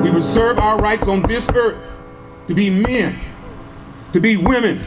We reserve our rights on this earth to be men, to be women,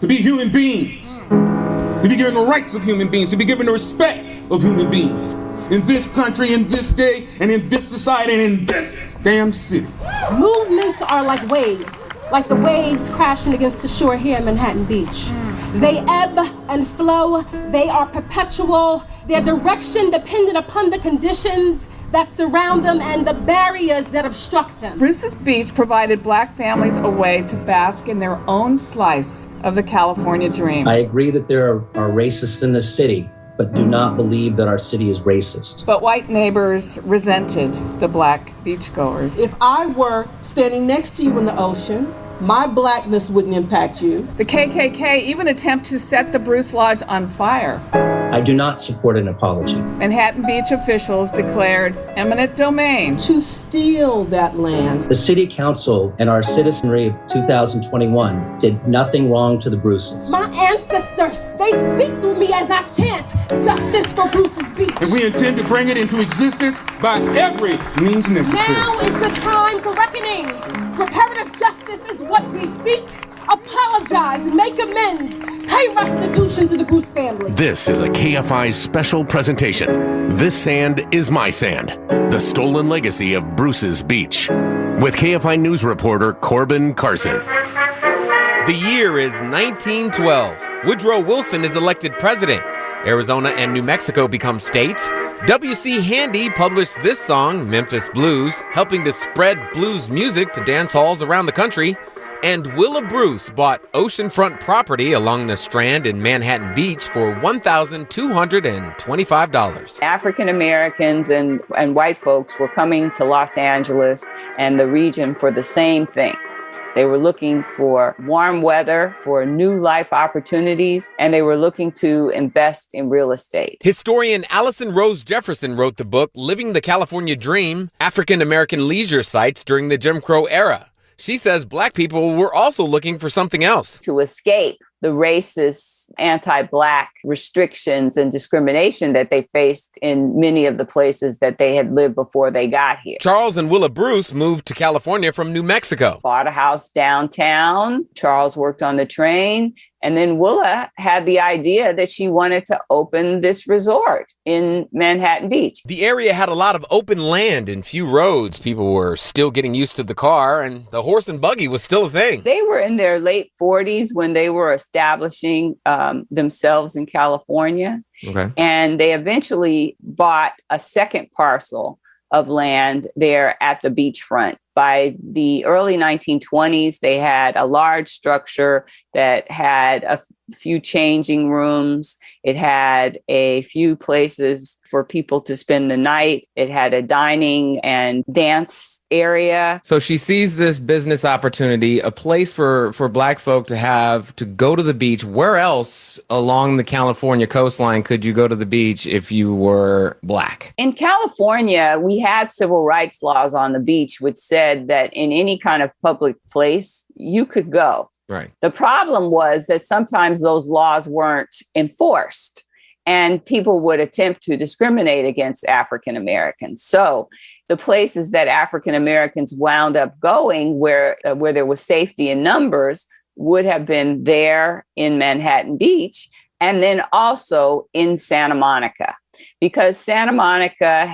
to be human beings, to be given the rights of human beings, to be given the respect of human beings in this country, in this day, and in this society, and in this damn city. Movements are like waves, like the waves crashing against the shore here in Manhattan Beach. They ebb and flow, they are perpetual, their direction dependent upon the conditions that surround them and the barriers that obstruct them. Bruce's Beach provided Black families a way to bask in their own slice of the California dream. I agree that there are racists in this city, but do not believe that our city is racist. But white neighbors resented the Black beachgoers. If I were standing next to you in the ocean, my Blackness wouldn't impact you. The KKK even attempted to set the Bruce Lodge on fire. I do not support an apology. Manhattan Beach officials declared eminent domain. To steal that land. The City Council and our citizenry of 2021 did nothing wrong to the Bruces. My ancestors, they speak through me as I chant justice for Bruce's Beach. And we intend to bring it into existence by every means necessary. Now is the time for reckoning. Reparative justice is what we seek. Apologize, make amends, pay restitution to the Bruce family. This is a KFI special presentation. This sand is my sand. The stolen legacy of Bruce's Beach. With KFI News reporter Corbin Carson. The year is 1912. Woodrow Wilson is elected president. Arizona and New Mexico become states. W.C. Handy published this song, Memphis Blues, helping to spread blues music to dance halls around the country. And Willa Bruce bought oceanfront property along the Strand in Manhattan Beach for $1,225. African Americans and white folks were coming to Los Angeles and the region for the same things. They were looking for warm weather, for new life opportunities, and they were looking to invest in real estate. Historian Allison Rose Jefferson wrote the book, Living the California Dream, African American Leisure Sites During the Jim Crow Era. She says Black people were also looking for something else. To escape the racist, anti-Black restrictions and discrimination that they faced in many of the places that they had lived before they got here. Charles and Willa Bruce moved to California from New Mexico. Bought a house downtown. Charles worked on the train. And then Willa had the idea that she wanted to open this resort in Manhattan Beach. The area had a lot of open land and few roads. People were still getting used to the car, and the horse and buggy was still a thing. They were in their late 40s when they were establishing themselves in California. Okay. And they eventually bought a second parcel of land there at the beachfront. By the early 1920s, they had a large structure that had a few changing rooms. It had a few places for people to spend the night. It had a dining and dance area. So she sees this business opportunity, a place for Black folk to have to go to the beach. Where else along the California coastline could you go to the beach if you were Black? In California, we had civil rights laws on the beach, which said that in any kind of public place, you could go. Right. The problem was that sometimes those laws weren't enforced and people would attempt to discriminate against African Americans. So the places that African Americans wound up going where there was safety in numbers would have been there in Manhattan Beach and then also in Santa Monica. Because Santa Monica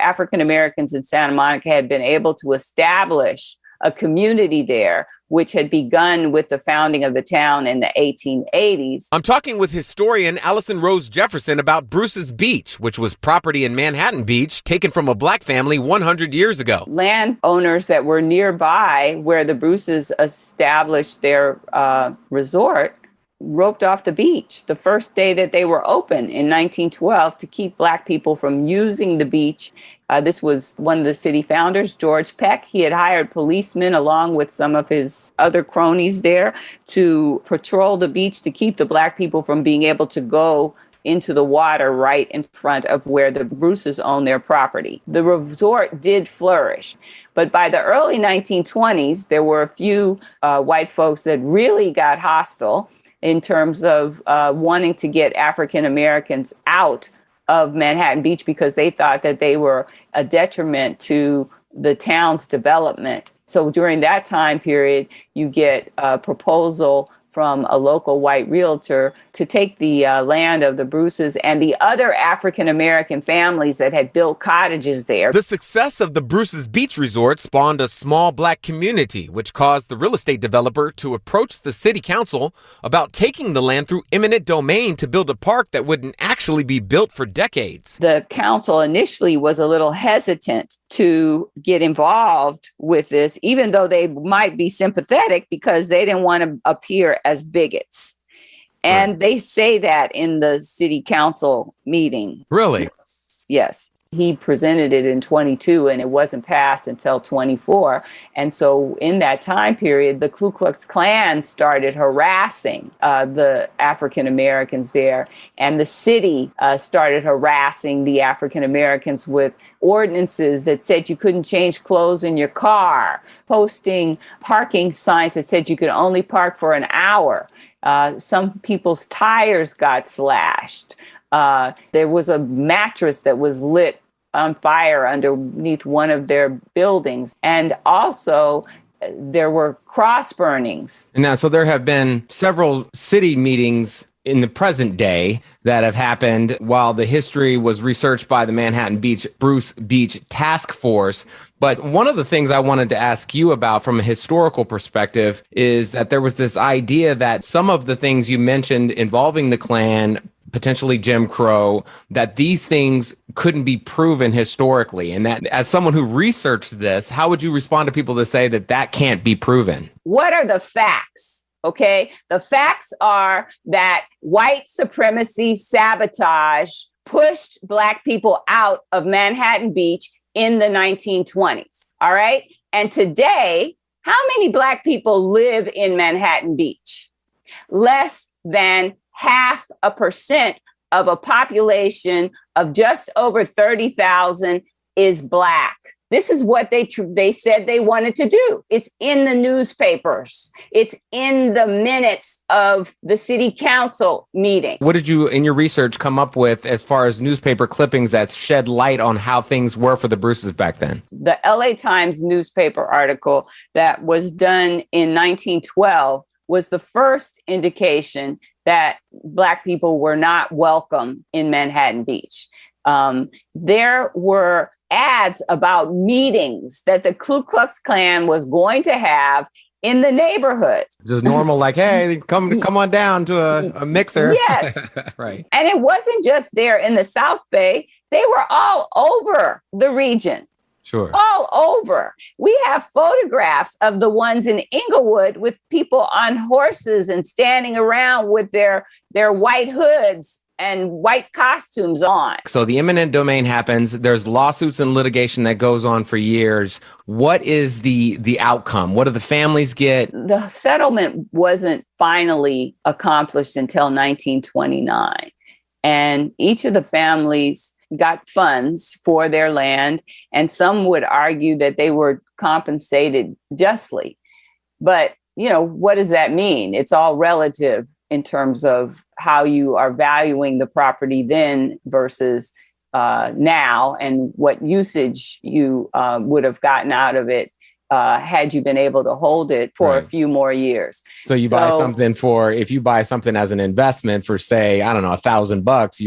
African Americans in Santa Monica had been able to establish a community there, which had begun with the founding of the town in the 1880s. I'm talking with historian Allison Rose Jefferson about Bruce's Beach, which was property in Manhattan Beach taken from a Black family 100 years ago. Landowners that were nearby where the Bruces established their resort roped off the beach the first day that they were open in 1912 to keep Black people from using the beach. This was one of the city founders, George Peck. He had hired policemen along with some of his other cronies there to patrol the beach to keep the Black people from being able to go into the water right in front of where the Bruces owned their property. The resort did flourish. But by the early 1920s, there were a few white folks that really got hostile in terms of wanting to get African Americans out of Manhattan Beach because they thought that they were a detriment to the town's development. So during that time period, you get a proposal from a local white realtor to take the land of the Bruces and the other African-American families that had built cottages there. The success of the Bruce's Beach Resort spawned a small black community, which caused the real estate developer to approach the city council about taking the land through eminent domain to build a park that wouldn't actually be built for decades. The council initially was a little hesitant to get involved with this, even though they might be sympathetic because they didn't want to appear as bigots. And Right. they say that in the city council meeting. Really? Yes. He presented it in 22 and it wasn't passed until 24. And so in that time period, the Ku Klux Klan started harassing the African Americans there. And the city started harassing the African Americans with ordinances that said you couldn't change clothes in your car, posting parking signs that said you could only park for an hour. Some people's tires got slashed. There was a mattress that was lit on fire underneath one of their buildings. And also there were cross burnings. Now, so there have been several city meetings in the present day that have happened while the history was researched by the Manhattan Beach Bruce Beach Task Force. But one of the things I wanted to ask you about from a historical perspective is that there was this idea that some of the things you mentioned involving the Klan, potentially Jim Crow, that these things couldn't be proven historically. And that as someone who researched this, how would you respond to people that say that that can't be proven? What are the facts? Okay, the facts are that white supremacy sabotage pushed Black people out of Manhattan Beach in the 1920s. All right. And today, how many Black people live in Manhattan Beach? Less than 0.5% of a population of just over 30,000 is Black. This is what they said they wanted to do. It's in the newspapers. It's in the minutes of the city council meeting. What did you, in your research, come up with as far as newspaper clippings that shed light on how things were for the Bruces back then? The LA Times newspaper article that was done in 1912 was the first indication that Black people were not welcome in Manhattan Beach. There were ads about meetings that the Ku Klux Klan was going to have in the neighborhood. Just normal, like, hey, come on down to a mixer. Yes. Right. And it wasn't just there in the South Bay. They were all over the region. Sure. All over. We have photographs of the ones in Inglewood with people on horses and standing around with their white hoods and white costumes on. So the eminent domain happens. There's lawsuits and litigation that goes on for years. What is the outcome? What do the families get? The settlement wasn't finally accomplished until 1929. And each of the families got funds for their land. And some would argue that they were compensated justly. But, you know, what does that mean? It's all relative in terms of how you are valuing the property then versus now, and what usage you would have gotten out of it had you been able to hold it for a few more years. So you buy something if you buy something as an investment for, say, I don't know, $1,000,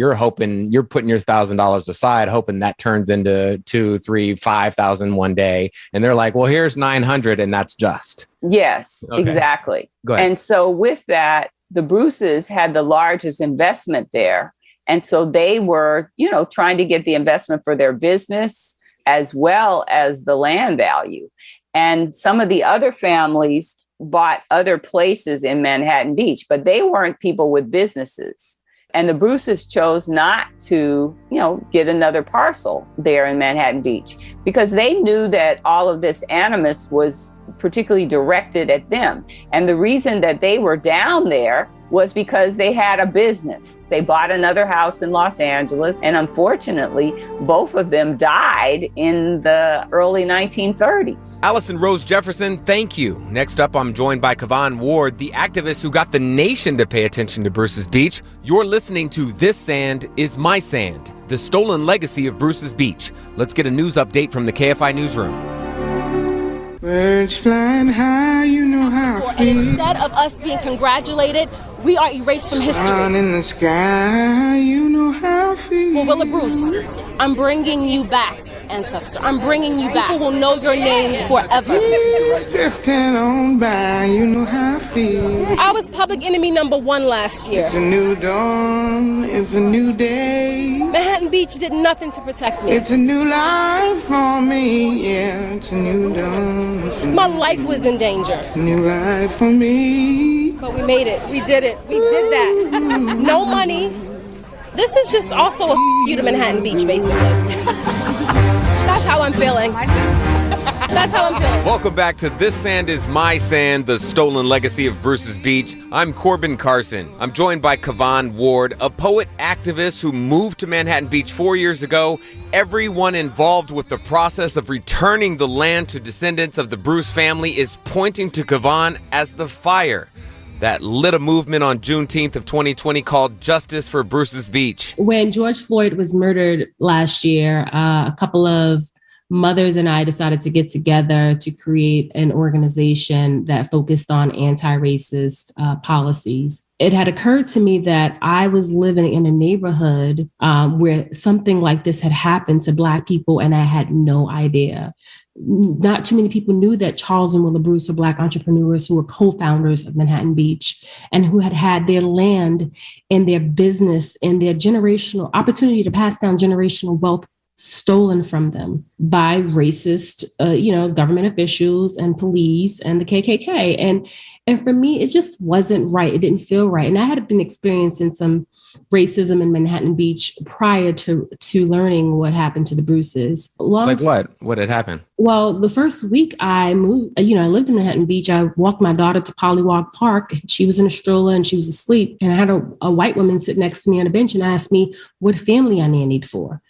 you're putting your $1,000 aside, hoping that turns into 2, 3, 5,000 one day. And they're like, well, here's 900 and that's just. Yes, Okay. exactly. Go ahead. And so with that, the Bruces had the largest investment there. And so they were, you know, trying to get the investment for their business as well as the land value. And some of the other families bought other places in Manhattan Beach, but they weren't people with businesses. And the Bruces chose not to, you know, get another parcel there in Manhattan Beach because they knew that all of this animus was particularly directed at them. And the reason that they were down there was because they had a business. They bought another house in Los Angeles, and unfortunately, both of them died in the early 1930s. Allison Rose Jefferson, thank you. Next up, I'm joined by Kevon Ward, the activist who got the nation to pay attention to Bruce's Beach. You're listening to This Sand is My Sand, the stolen legacy of Bruce's Beach. Let's get a news update from the KFI newsroom. Birds flying high, you know how I feel. And instead of us being congratulated, we are erased from history. Sun in the sky, you know how I feel. Well, Willa Bruce, I'm bringing you back, ancestor. I'm bringing you back. People will know your name forever. Drifting on by, you know how I feel. I was public enemy #1 last year. It's a new dawn, it's a new day. Manhattan Beach did nothing to protect me. It's a new life for me, yeah. It's a new dawn. My life was in danger. New life for me. But we made it. We did it. We did that. No money. This is just also a you to Manhattan Beach, basically. That's how I'm feeling. That's how I'm feeling. Welcome back to This Sand is My Sand, the stolen legacy of Bruce's Beach. I'm Corbin Carson. I'm joined by Kevon Ward, a poet activist who moved to Manhattan Beach 4 years ago. Everyone involved with the process of returning the land to descendants of the Bruce family is pointing to Kevon as the fire that lit a movement on Juneteenth of 2020 called Justice for Bruce's Beach. When George Floyd was murdered last year, a couple of mothers and I decided to get together to create an organization that focused on anti-racist policies. It had occurred to me that I was living in a neighborhood where something like this had happened to Black people, and I had no idea. Not too many people knew that Charles and Willa Bruce were Black entrepreneurs who were co-founders of Manhattan Beach and who had had their land and their business and their generational opportunity to pass down generational wealth stolen from them by racist, government officials and police and the KKK. And for me, it just wasn't right. It didn't feel right. And I had been experiencing some racism in Manhattan Beach prior to learning what happened to the Bruces. Like what? What had happened? Well, the first week I moved, I lived in Manhattan Beach. I walked my daughter to Pollywog Park. She was in a stroller and she was asleep. And I had a white woman sit next to me on a bench and asked me what family I nannied for.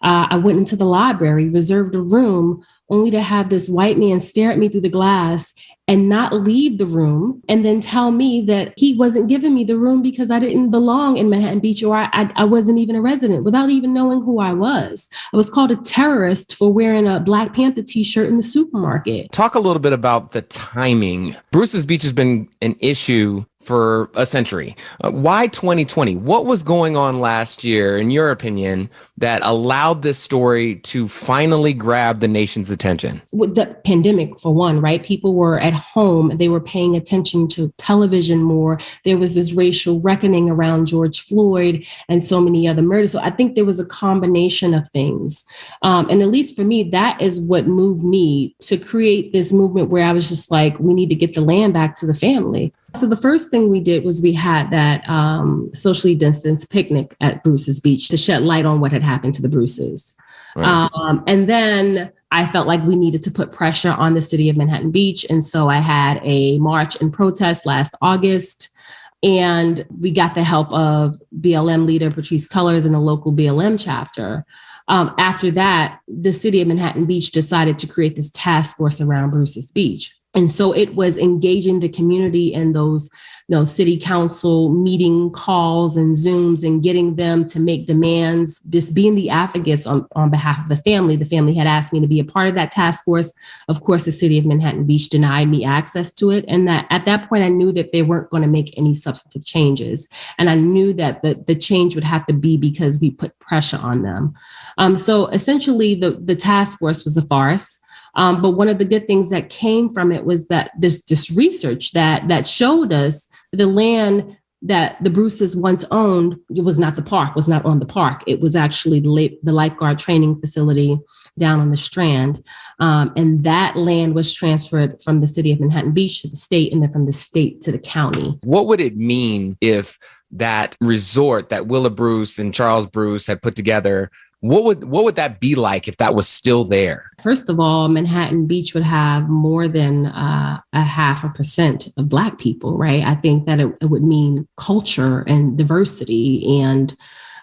I went into the library, reserved a room, only to have this white man stare at me through the glass and not leave the room, and then tell me that he wasn't giving me the room because I didn't belong in Manhattan Beach, or I wasn't even a resident, without even knowing who I was. I was called a terrorist for wearing a Black Panther t-shirt in the supermarket. Talk a little bit about the timing. Bruce's Beach has been an issue for a century. Why 2020? What was going on last year, in your opinion, that allowed this story to finally grab the nation's attention? With the pandemic, for one, right? People were at home. They were paying attention to television more. There was this racial reckoning around George Floyd and so many other murders. So I think there was a combination of things. And at least for me, that is what moved me to create this movement where I was just like, we need to get the land back to the family. So the first thing we did was we had that socially distanced picnic at Bruce's Beach to shed light on what had happened to the Bruces. Right. And then I felt like we needed to put pressure on the city of Manhattan Beach. And so I had a march and protest last August. And we got the help of BLM leader Patrice Cullors and the local BLM chapter. After that, the city of Manhattan Beach decided to create this task force around Bruce's Beach. And so it was engaging the community in those city council meeting calls and Zooms and getting them to make demands, just being the advocates on behalf of the family. The family had asked me to be a part of that task force. Of course, the city of Manhattan Beach denied me access to it. And that at that point, I knew that they weren't going to make any substantive changes. And I knew that the change would have to be because we put pressure on them. So essentially, the task force was a farce. But one of the good things that came from it was that this research that showed us the land that the Bruces once owned, it was not the park, was not on the park. It was actually the lifeguard training facility down on the Strand. And that land was transferred from the city of Manhattan Beach to the state, and then from the state to the county. What would it mean if that resort that Willa Bruce and Charles Bruce had put together What would that be like if that was still there? First of all, Manhattan Beach would have more than 0.5% of Black people, right? I think that it would mean culture and diversity and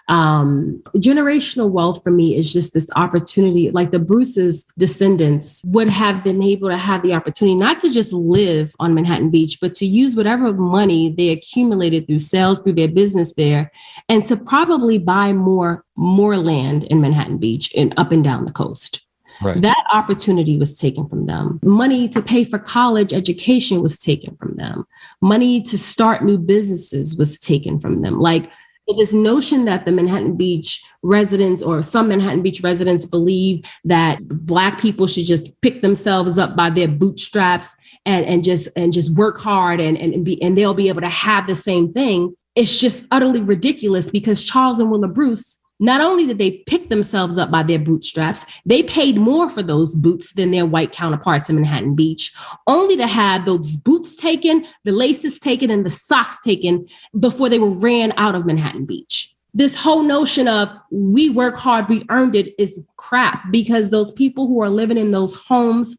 generational wealth for me is just this opportunity. Like the Bruce's descendants would have been able to have the opportunity not to just live on Manhattan Beach, but to use whatever money they accumulated through sales, through their business there, and to probably buy more land in Manhattan Beach and up and down the coast. Right. That opportunity was taken from them. Money to pay for college education was taken from them. Money to start new businesses was taken from them. Like, this notion that the Manhattan Beach residents or some Manhattan Beach residents believe that Black people should just pick themselves up by their bootstraps and just work hard and they'll be able to have the same thing. It's just utterly ridiculous because Charles and Willa Bruce, not only did they pick themselves up by their bootstraps, they paid more for those boots than their white counterparts in Manhattan Beach, only to have those boots taken, the laces taken, and the socks taken before they were ran out of Manhattan Beach. This whole notion of we work hard, we earned it is crap because those people who are living in those homes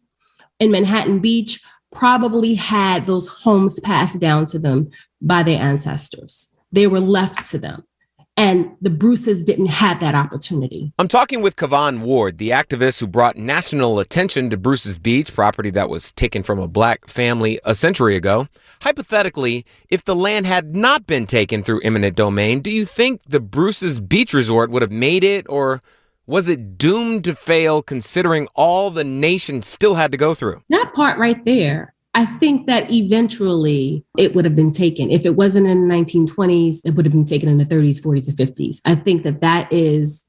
in Manhattan Beach probably had those homes passed down to them by their ancestors. They were left to them. And the Bruces didn't have that opportunity. I'm talking with Kavan Ward, the activist who brought national attention to Bruce's Beach, property that was taken from a Black family a century ago. Hypothetically, if the land had not been taken through eminent domain, do you think the Bruce's Beach Resort would have made it, or was it doomed to fail considering all the nation still had to go through? That part right there. I think that eventually it would have been taken. If it wasn't in the 1920s, it would have been taken in the 30s, 40s, and 50s. I think that is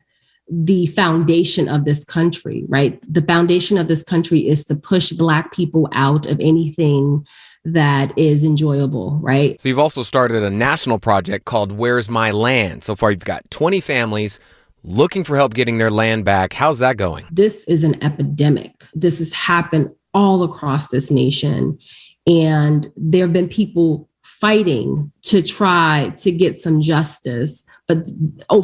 the foundation of this country, right? The foundation of this country is to push Black people out of anything that is enjoyable, right? So you've also started a national project called Where's My Land? So far, you've got 20 families looking for help getting their land back. How's that going? This is an epidemic. This has happened all across this nation. And there have been people fighting to try to get some justice, but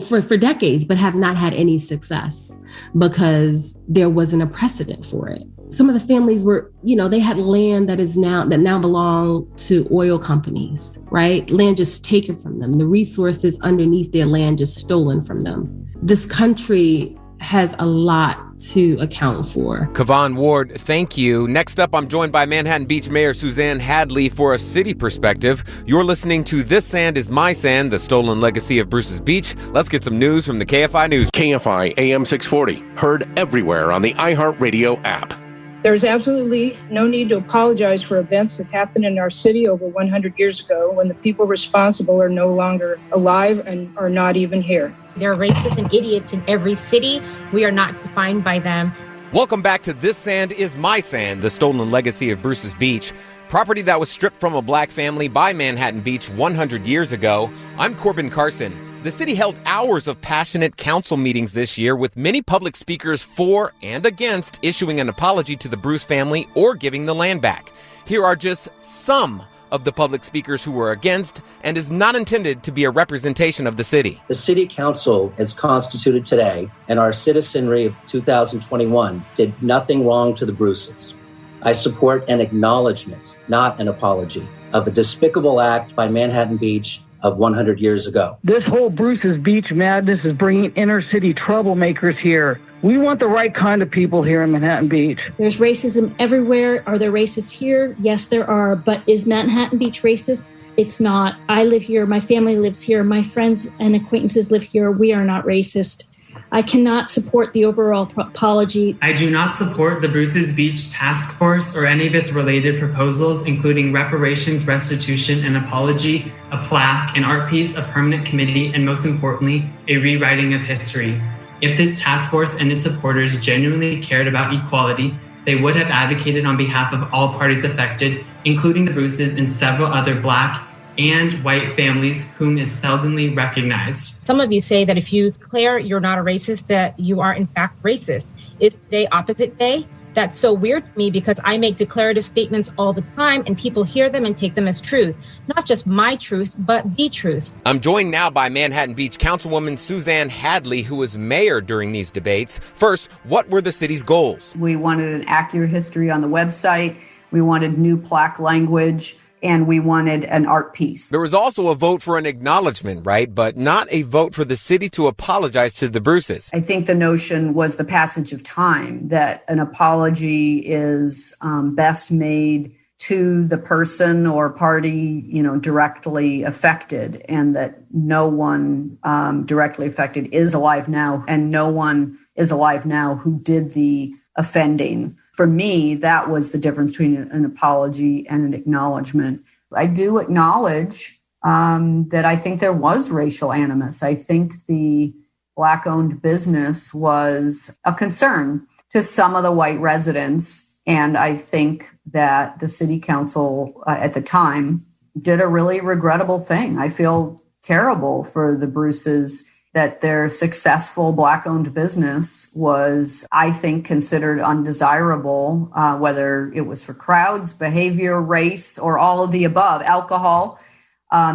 for decades, but have not had any success because there wasn't a precedent for it. Some of the families were, they had land that now belong to oil companies, right? Land just taken from them. The resources underneath their land just stolen from them. This country has a lot to account for. Kavan Ward, thank you. Next up, I'm joined by Manhattan Beach Mayor Suzanne Hadley for a city perspective. You're listening to This Sand is My Sand, the stolen legacy of Bruce's Beach. Let's get some news from the KFI News. KFI AM 640, heard everywhere on the iHeartRadio app. There's absolutely no need to apologize for events that happened in our city over 100 years ago when the people responsible are no longer alive and are not even here. There are racists and idiots in every city. We are not defined by them. Welcome back to This Sand is My Sand, the stolen legacy of Bruce's Beach, property that was stripped from a Black family by Manhattan Beach 100 years ago. I'm Corbin Carson. The city held hours of passionate council meetings this year with many public speakers for and against issuing an apology to the Bruce family or giving the land back. Here are just some of the public speakers who were against and is not intended to be a representation of the city. The city council is constituted today, and our citizenry of 2021 did nothing wrong to the Bruces. I support an acknowledgement, not an apology, of a despicable act by Manhattan Beach of 100 years ago. This whole Bruce's Beach madness is bringing inner city troublemakers here. We want the right kind of people here in Manhattan Beach. There's racism everywhere. Are there racists here? Yes, there are. But is Manhattan Beach racist? It's not. I live here. My family lives here. My friends and acquaintances live here. We are not racist. I cannot support the overall apology. I do not support the Bruce's Beach Task Force or any of its related proposals, including reparations, restitution, an apology, a plaque, an art piece, a permanent committee, and most importantly, a rewriting of history. If this task force and its supporters genuinely cared about equality, they would have advocated on behalf of all parties affected, including the Bruces and several other Black and white families whom is seldomly recognized. Some of you say that if you declare you're not a racist, that you are in fact racist. Is today opposite day? That's so weird to me because I make declarative statements all the time and people hear them and take them as truth. Not just my truth, but the truth. I'm joined now by Manhattan Beach Councilwoman Suzanne Hadley, who was mayor during these debates. First, what were the city's goals? We wanted an accurate history on the website. We wanted new plaque language. And we wanted an art piece. There was also a vote for an acknowledgement, right? But not a vote for the city to apologize to the Bruces. I think the notion was the passage of time, that an apology is best made to the person or party, directly affected, and that no one directly affected is alive now, and no one is alive now who did the offending. For me, that was the difference between an apology and an acknowledgement. I do acknowledge that I think there was racial animus. I think the Black-owned business was a concern to some of the white residents. And I think that the city council at the time did a really regrettable thing. I feel terrible for the Bruces that their successful Black-owned business was, I think, considered undesirable, whether it was for crowds, behavior, race, or all of the above. Alcohol,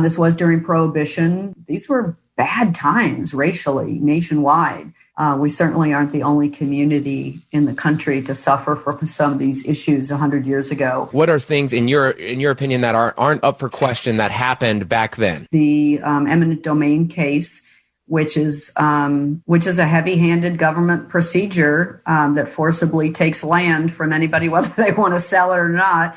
this was during Prohibition. These were bad times racially, nationwide. We certainly aren't the only community in the country to suffer from some of these issues 100 years ago. What are things, in your opinion, that aren't up for question that happened back then? The eminent domain case, which is a heavy-handed government procedure that forcibly takes land from anybody, whether they want to sell it or not.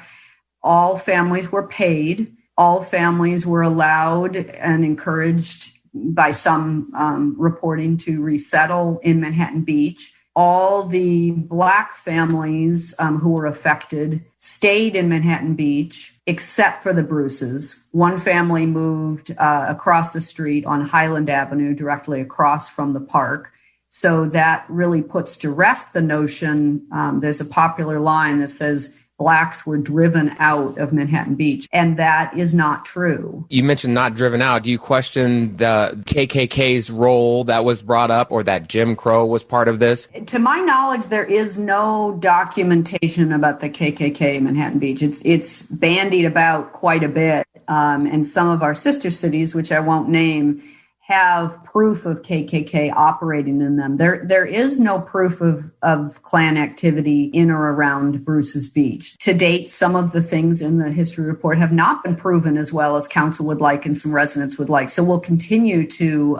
All families were paid. All families were allowed and encouraged by some reporting to resettle in Manhattan Beach. All the Black families who were affected stayed in Manhattan Beach, except for the Bruces. One family moved across the street on Highland Avenue, directly across from the park. So that really puts to rest the notion. There's a popular line that says, Blacks were driven out of Manhattan Beach, and that is not true. You mentioned not driven out. Do you question the KKK's role that was brought up, or that Jim Crow was part of this? To my knowledge, there is no documentation about the KKK in Manhattan Beach. It's bandied about quite a bit, and some of our sister cities, which I won't name, have proof of KKK operating in them. There is no proof of Klan activity in or around Bruce's Beach. To date, some of the things in the history report have not been proven as well as council would like and some residents would like. So we'll continue to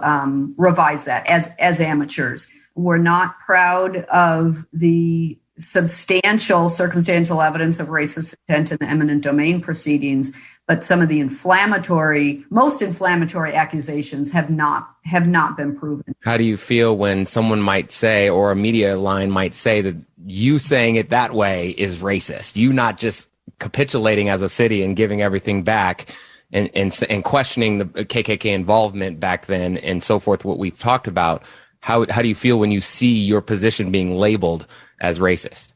revise that as amateurs. We're not proud of the substantial circumstantial evidence of racist intent in the eminent domain proceedings, but some of the most inflammatory accusations have not been proven. How do you feel when someone might say, or a media line might say, that you saying it that way is racist? You not just capitulating as a city and giving everything back and questioning the KKK involvement back then and so forth, what we've talked about. How do you feel when you see your position being labeled as racist?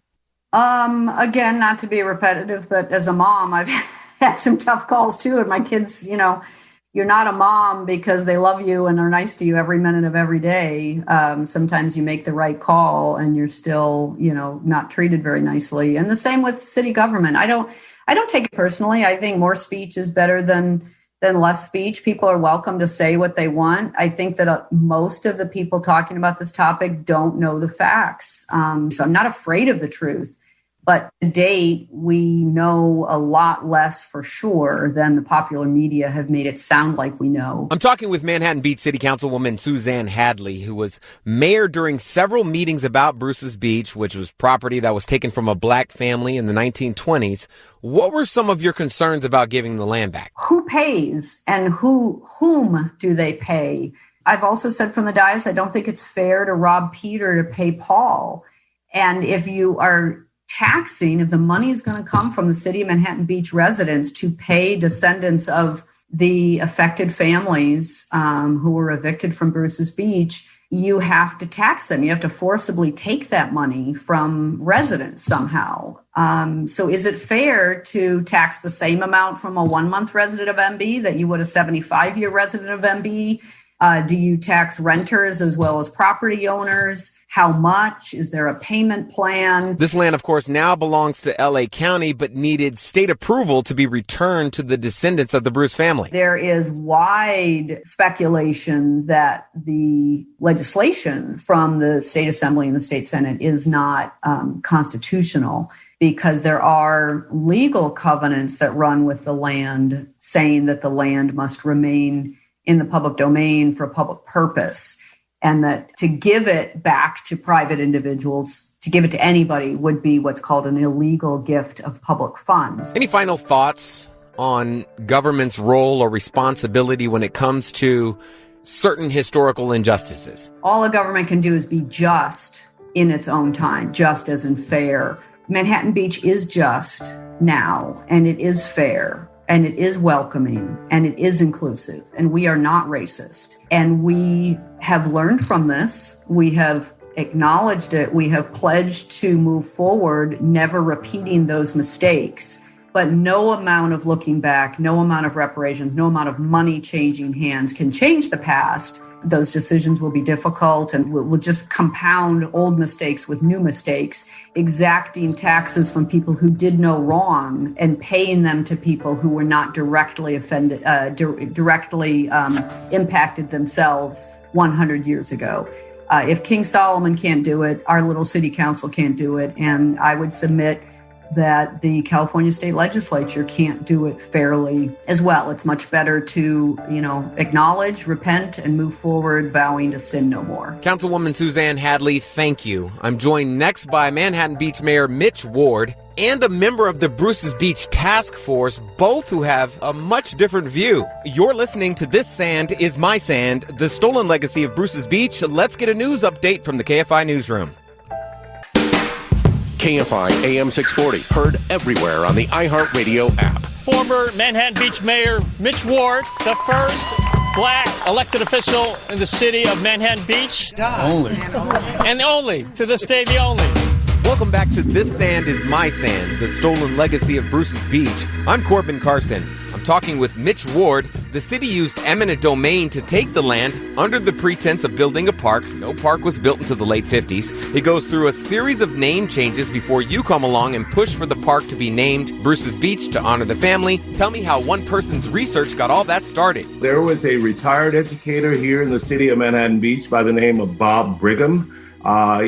Again, not to be repetitive, but as a mom, I've had some tough calls too. And my kids, you're not a mom because they love you and are nice to you every minute of every day. Sometimes you make the right call and you're still, not treated very nicely. And the same with city government. I don't take it personally. I think more speech is better than less speech. People are welcome to say what they want. I think that most of the people talking about this topic don't know the facts. So I'm not afraid of the truth. But to date, we know a lot less for sure than the popular media have made it sound like we know. I'm talking with Manhattan Beach City Councilwoman Suzanne Hadley, who was mayor during several meetings about Bruce's Beach, which was property that was taken from a Black family in the 1920s. What were some of your concerns about giving the land back? Who pays and whom do they pay? I've also said from the dais, I don't think it's fair to rob Peter to pay Paul. And if you are taxing, if the money is going to come from the city of Manhattan Beach residents to pay descendants of the affected families who were evicted from Bruce's Beach, you have to tax them. You have to forcibly take that money from residents somehow. So is it fair to tax the same amount from a 1-month resident of MB that you would a 75-year resident of MB? Do you tax renters as well as property owners? How much? Is there a payment plan? This land, of course, now belongs to LA County, but needed state approval to be returned to the descendants of the Bruce family. There is wide speculation that the legislation from the state assembly and the state senate is not constitutional, because there are legal covenants that run with the land saying that the land must remain in the public domain for a public purpose, and that to give it back to private individuals, to give it to anybody, would be what's called an illegal gift of public funds. Any final thoughts on government's role or responsibility when it comes to certain historical injustices? All a government can do is be just in its own time, just as in fair. Manhattan Beach is just now, and it is fair, and it is welcoming, and it is inclusive, and we are not racist. And we have learned from this. We have acknowledged it. We have pledged to move forward, never repeating those mistakes. But no amount of looking back, no amount of reparations, no amount of money changing hands can change the past. Those decisions will be difficult and will just compound old mistakes with new mistakes, exacting taxes from people who did no wrong and paying them to people who were not directly impacted themselves 100 years ago. If King Solomon can't do it, our little city council can't do it. And I would submit that the California state legislature can't do it fairly as well. It's much better to, acknowledge, repent, and move forward, vowing to sin no more. Councilwoman Suzanne Hadley, thank you. I'm joined next by Manhattan Beach Mayor Mitch Ward and a member of the Bruce's Beach Task Force, both who have a much different view. You're listening to This Sand is My Sand, the stolen legacy of Bruce's Beach. Let's get a news update from the KFI Newsroom. KFI AM 640, heard everywhere on the iHeartRadio app. Former Manhattan Beach Mayor Mitch Ward, the first black elected official in the city of Manhattan Beach. Only. And only, to this day, the only. Welcome back to This Sand is My Sand, the stolen legacy of Bruce's Beach. I'm Corbin Carson. I'm talking with Mitch Ward. The city used eminent domain to take the land under the pretense of building a park. No park was built until the late 50s. It goes through a series of name changes before you come along and push for the park to be named Bruce's Beach to honor the family. Tell me how one person's research got all that started. There was a retired educator here in the city of Manhattan Beach by the name of Bob Brigham.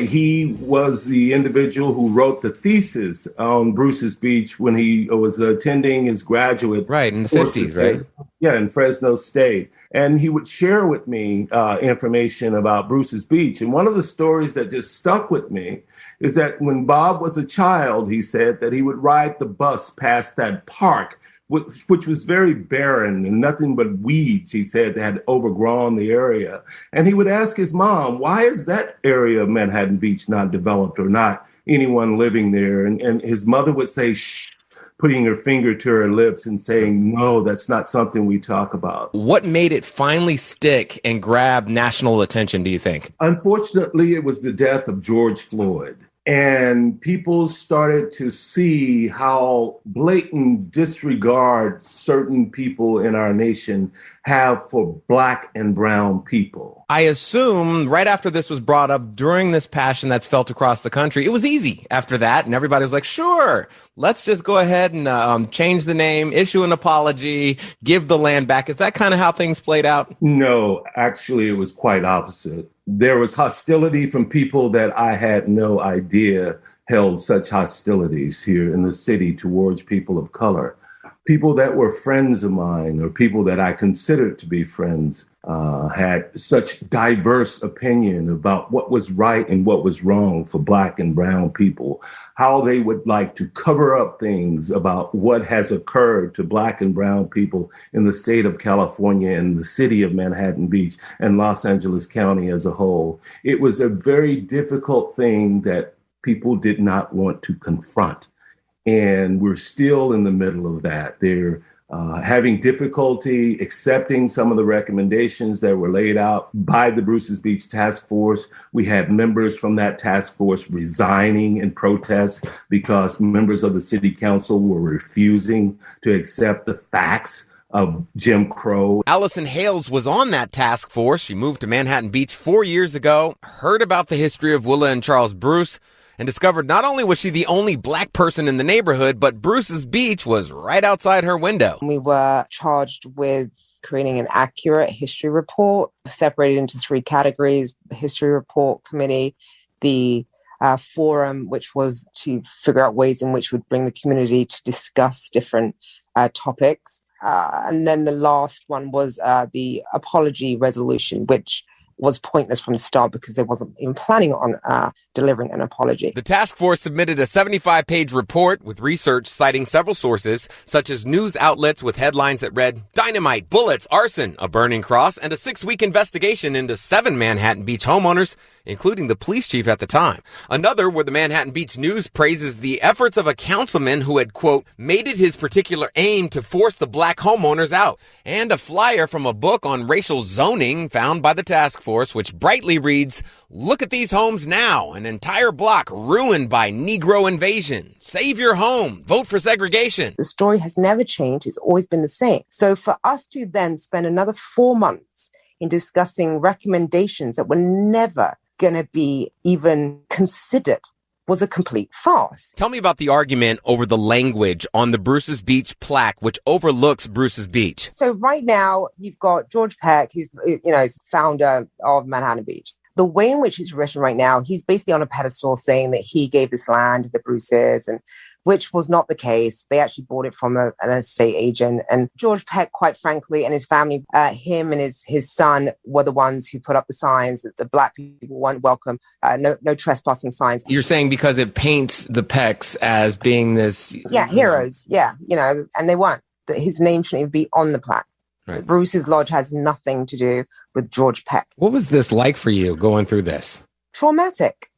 He was the individual who wrote the thesis on Bruce's Beach when he was attending his graduate. Right, in the 50s, right? Yeah, in Fresno State. And he would share with me information about Bruce's Beach. And one of the stories that just stuck with me is that when Bob was a child, he said that he would ride the bus past that park, which was very barren and nothing but weeds, he said, that had overgrown the area. And he would ask his mom, why is that area of Manhattan Beach not developed or not anyone living there? And his mother would say, shh, putting her finger to her lips and saying, no, that's not something we talk about. What made it finally stick and grab national attention, do you think? Unfortunately, it was the death of George Floyd. And people started to see how blatant disregard certain people in our nation have for black and brown people. I assume right after this was brought up, during this passion that's felt across the country, it was easy after that. And everybody was like, sure, let's just go ahead and change the name, issue an apology, give the land back. Is that kind of how things played out? No, actually, it was quite opposite. There was hostility from people that I had no idea held such hostilities here in the city towards people of color. People that were friends of mine or people that I considered to be friends had such diverse opinion about what was right and what was wrong for black and brown people, how they would like to cover up things about what has occurred to black and brown people in the state of California and the city of Manhattan Beach and Los Angeles County as a whole. It was a very difficult thing that people did not want to confront. And we're still in the middle of that. They're having difficulty accepting some of the recommendations that were laid out by the Bruce's Beach Task Force. We had members from that task force resigning in protest because members of the city council were refusing to accept the facts of Jim Crow. Allison Hales was on that task force. She moved to Manhattan Beach 4 years ago, heard about the history of Willa and Charles Bruce, and discovered not only was she the only black person in the neighborhood, but Bruce's Beach was right outside her window. We were charged with creating an accurate history report, separated into 3 categories: the history report committee, the forum, which was to figure out ways in which we'd bring the community to discuss different topics. And then the last one was the apology resolution, which was pointless from the start because they wasn't even planning on delivering an apology. The task force submitted a 75-page report with research citing several sources, such as news outlets with headlines that read, "Dynamite, bullets, arson, a burning cross," and a 6-week investigation into 7 Manhattan Beach homeowners, including the police chief at the time. Another where the Manhattan Beach News praises the efforts of a councilman who had, quote, made it his particular aim to force the black homeowners out. And a flyer from a book on racial zoning found by the task force, which brightly reads, "Look at these homes now, an entire block ruined by Negro invasion. Save your home, vote for segregation." The story has never changed. It's always been the same. So for us to then spend another 4 months in discussing recommendations that were never going to be even considered was a complete farce. Tell me about the argument over the language on the Bruce's Beach plaque, which overlooks Bruce's Beach. So right now, you've got George Peck, who's, is founder of Manhattan Beach. The way in which it's written right now, he's basically on a pedestal saying that he gave this land to the Bruces, and which was not the case. They actually bought it from an estate agent. And George Peck, quite frankly, and his family, him and his son were the ones who put up the signs that the black people weren't welcome, no trespassing signs. You're saying because it paints the Pecks as being this... Yeah, heroes. Yeah, and they weren't. His name shouldn't even be on the plaque. Right. Bruce's Lodge has nothing to do with George Peck. What was this like for you going through this? Traumatic.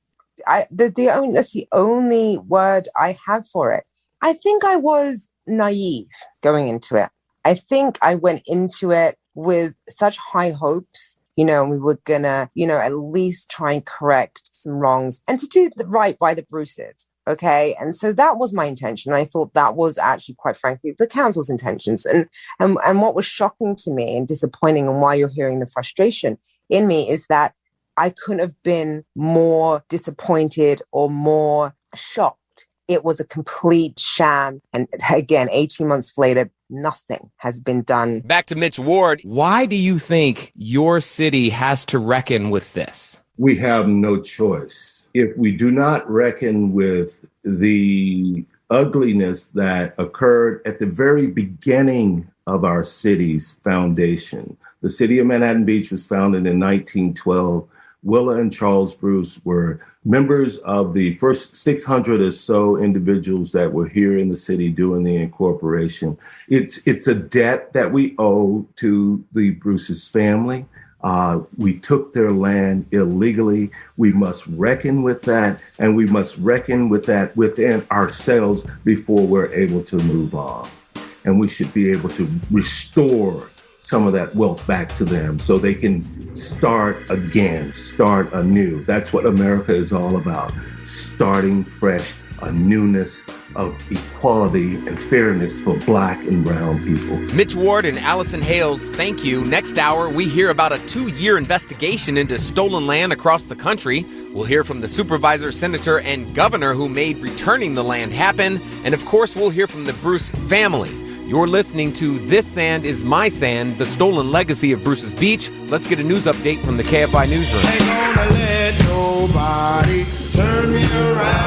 That's the only word I have for it. I think I was naive going into it. I think I went into it with such high hopes, and we were gonna, at least try and correct some wrongs and to do the right by the Bruces. Okay. And so that was my intention. I thought that was actually, quite frankly, the council's intentions. And what was shocking to me and disappointing, and why you're hearing the frustration in me, is that I couldn't have been more disappointed or more shocked. It was a complete sham. And again, 18 months later, nothing has been done. Back to Mitch Ward. Why do you think your city has to reckon with this? We have no choice. If we do not reckon with the ugliness that occurred at the very beginning of our city's foundation, the city of Manhattan Beach was founded in 1912. Willa and Charles Bruce were members of the first 600 or so individuals that were here in the city doing the incorporation. It's a debt that we owe to the Bruce's family. We took their land illegally. We must reckon with that, and we must reckon with that within ourselves before we're able to move on. And we should be able to restore some of that wealth back to them so they can start again, start anew. That's what America is all about, starting fresh, a newness of equality and fairness for Black and brown people. Mitch Ward and Allison Hales, thank you. Next hour, we hear about a 2-year investigation into stolen land across the country. We'll hear from the supervisor, senator, and governor who made returning the land happen. And of course, we'll hear from the Bruce family. You're listening to This Sand is My Sand, the stolen legacy of Bruce's Beach. Let's get a news update from the KFI Newsroom. Ain't gonna let nobody turn me around.